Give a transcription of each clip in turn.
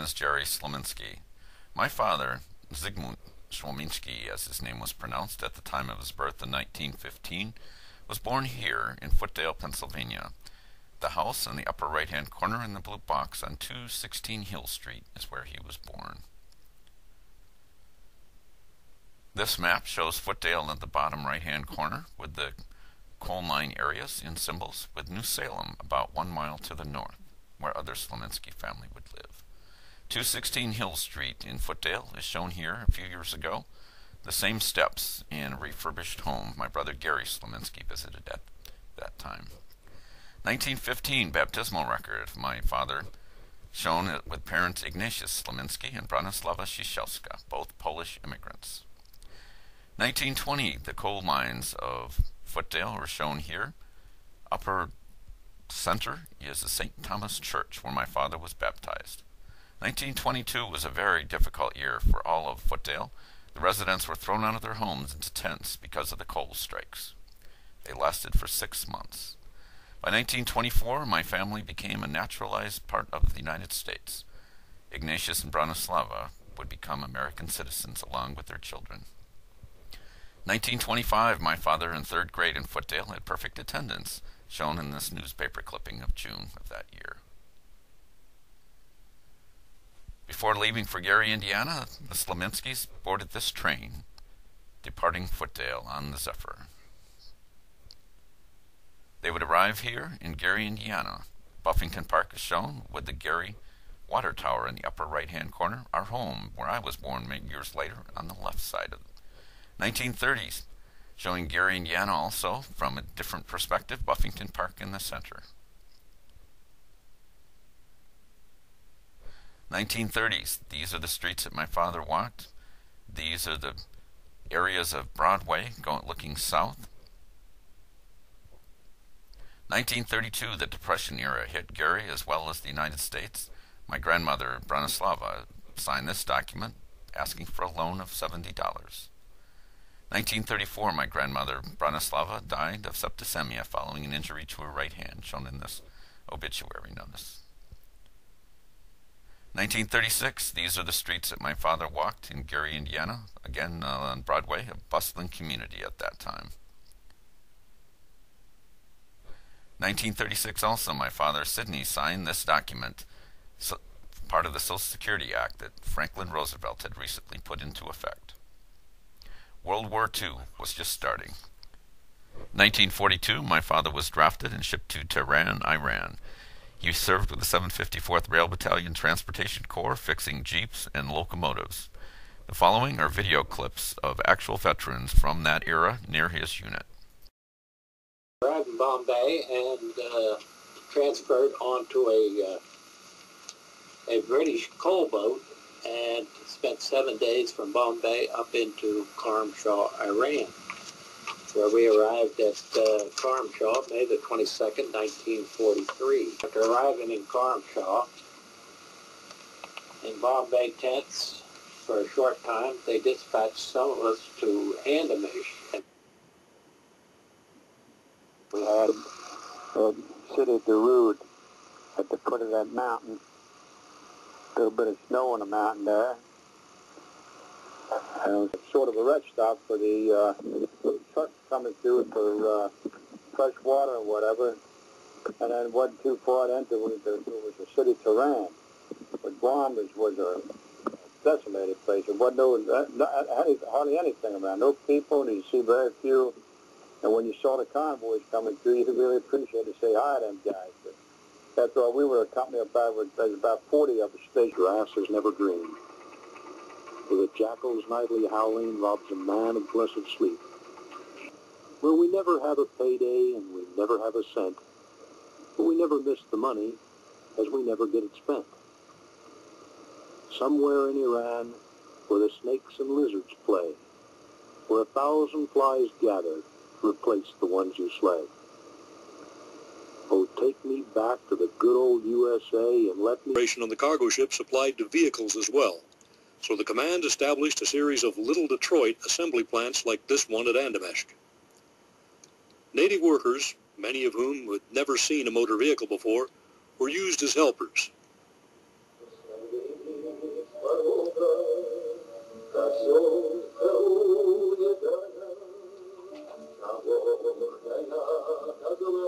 is Jerry Slominski. My father, Zygmunt Slominski, as his name was pronounced at the time of his birth in 1915, was born here in Footedale, Pennsylvania. The house in the upper right-hand corner in the blue box on 216 Hill Street is where he was born. This map shows Footedale in the bottom right-hand corner with the coal mine areas in symbols, with New Salem about 1 mile to the north, where other Slominski family would live. 216 Hill Street in Footedale is shown here a few years ago. The same steps in a refurbished home my brother Gary Slominski visited at that time. 1915 baptismal record of my father, shown with parents Ignatius Slominski and Bronislava Szyszewska, both Polish immigrants. 1920, the coal mines of Footedale are shown here. Upper center is the St. Thomas Church, where my father was baptized. 1922 was a very difficult year for all of Footedale. The residents were thrown out of their homes into tents because of the coal strikes. They lasted for 6 months. By 1924, my family became a naturalized part of the United States. Ignatius and Bronislava would become American citizens along with their children. 1925, my father in 3rd grade in Footedale had perfect attendance, shown in this newspaper clipping of June of that year. Before leaving for Gary, Indiana, the Slominskis boarded this train, departing Footedale on the Zephyr. They would arrive here in Gary, Indiana. Buffington Park is shown with the Gary Water Tower in the upper right-hand corner, our home, where I was born many years later, on the left side of it. 1930s, showing Gary, Indiana also from a different perspective, Buffington Park in the center. 1930s, these are the streets that my father walked. These are the areas of Broadway looking south. 1932, the Depression era hit Gary as well as the United States. My grandmother, Bronislava, signed this document asking for a loan of $70. 1934, my grandmother, Bronislava, died of septicemia following an injury to her right hand, shown in this obituary notice. 1936, these are the streets that my father walked in Gary, Indiana, again on Broadway, a bustling community at that time. 1936 also, my father, Sidney, signed this document, part of the Social Security Act that Franklin Roosevelt had recently put into effect. World War II was just starting. 1942, my father was drafted and shipped to Tehran, Iran. He served with the 754th Rail Battalion Transportation Corps, fixing jeeps and locomotives. The following are video clips of actual veterans from that era near his unit. Arrived in Bombay and transferred onto a British coal boat and spent 7 days from Bombay up into Karamshah, Iran, where we arrived at Karamshah May the 22nd, 1943. After arriving in Karamshah, in Bombay tents for a short time, they dispatched some of us to Andamish. We had the city of Darude at the foot of that mountain. A little bit of snow on the mountain there. And it was sort of a rest stop for the trucks coming through for fresh water or whatever. And then it wasn't too far into it was the city of Tehran. But Guam was a decimated place. There wasn't hardly anything around. No people, and you see very few. And when you saw the convoys coming through, you could really appreciate to say hi to them guys. But after all, we were a company of about 40 of us. The grass is never green. Where the jackal's nightly howling robs a man of blessed sleep. Where we never have a payday and we never have a cent. But we never miss the money, as we never get it spent. Somewhere in Iran, where the snakes and lizards play, where 1,000 flies gather, replace the ones you slay. Oh, take me back to the good old USA and let me... Narration on the cargo ships applied to vehicles as well. So the command established a series of Little Detroit assembly plants like this one at Andamish. Native workers, many of whom had never seen a motor vehicle before, were used as helpers.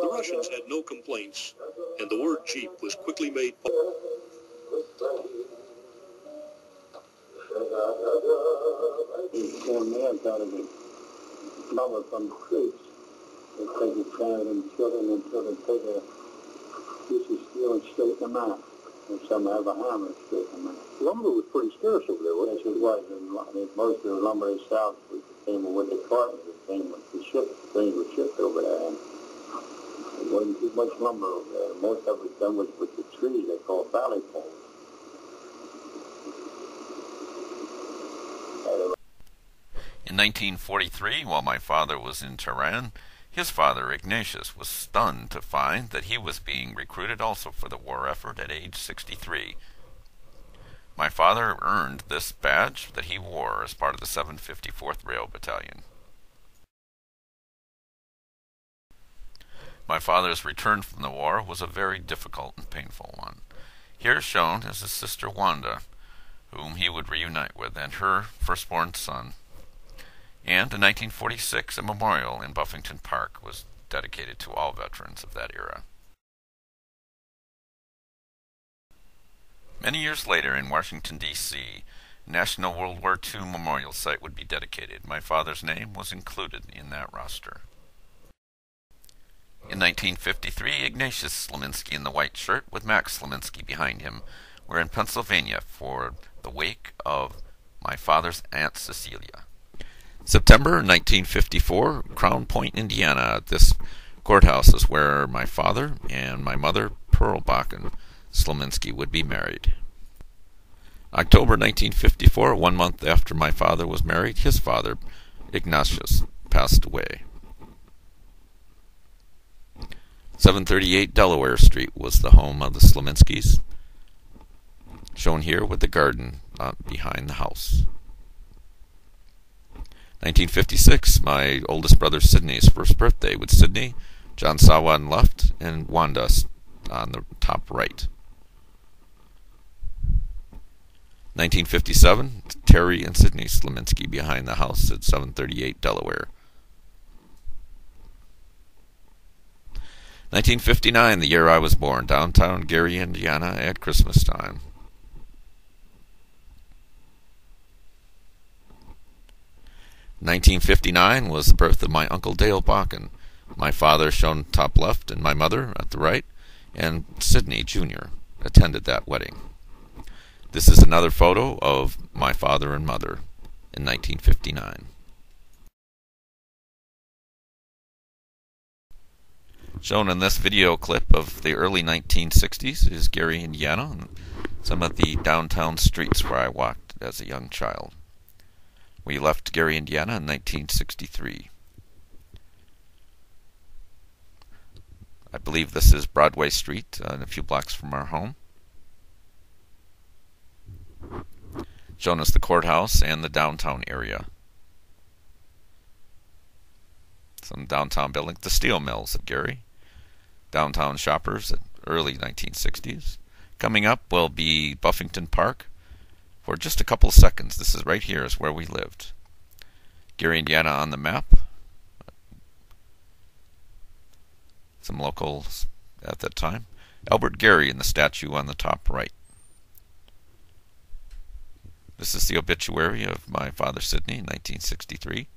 The Russians had no complaints, and the word Jeep was quickly made These damn man's out of the lumber from the creeks. They take it down and until they take a piece of steel and straighten them out. And some have a hammer and straighten them out. Lumber was pretty scarce over there, wasn't it? Yes, it was. And most of the lumber they south came with the cartons. It came with the ship. Things were shipped over there. And there wasn't too much lumber over there. Most of it done was with the trees they call valley poles. In 1943, while my father was in Tehran, his father, Ignatius, was stunned to find that he was being recruited also for the war effort at age 63. My father earned this badge that he wore as part of the 754th Rail Battalion. My father's return from the war was a very difficult and painful one. Here shown is his sister Wanda, whom he would reunite with, and her firstborn son. And in 1946, a memorial in Buffington Park was dedicated to all veterans of that era. Many years later, in Washington, D.C., National World War II Memorial Site would be dedicated. My father's name was included in that roster. In 1953, Ignatius Slominski in the white shirt with Max Slominski behind him were in Pennsylvania for the wake of my father's Aunt Cecilia. September 1954, Crown Point, Indiana. This courthouse is where my father and my mother, Pearl Bakken Slominski, would be married. October 1954, 1 month after my father was married, his father, Ignatius, passed away. 738 Delaware Street was the home of the Slominskis, shown here with the garden behind the house. 1956, my oldest brother Sidney's first birthday, with Sidney, John Sawa on left, and Wanda on the top right. 1957, Terry and Sidney Slominski behind the house at 738 Delaware. 1959, the year I was born, downtown Gary, Indiana, at Christmas time. 1959 was the birth of my Uncle Dale Bakken, my father shown top left and my mother at the right, and Sidney Jr. attended that wedding. This is another photo of my father and mother in 1959. Shown in this video clip of the early 1960s is Gary, Indiana, and some of the downtown streets where I walked as a young child. We left Gary, Indiana in 1963. I believe this is Broadway Street, a few blocks from our home. Shown as the courthouse and the downtown area. Some downtown buildings, the steel mills of Gary. Downtown shoppers at early 1960s. Coming up will be Buffington Park. For just a couple of seconds, this is right here is where we lived. Gary, Indiana on the map. Some locals at that time. Albert Gary in the statue on the top right. This is the obituary of my father Sidney in 1963.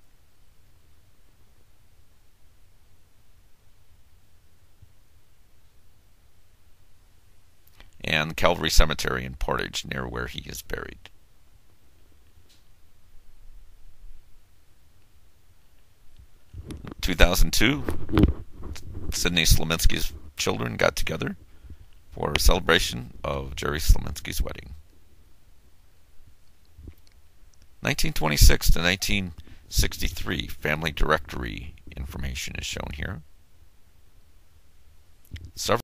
And Calvary Cemetery in Portage, near where he is buried. In 2002, Sidney Slominski's children got together for a celebration of Jerry Slominski's wedding. 1926 to 1963 family directory information is shown here. Several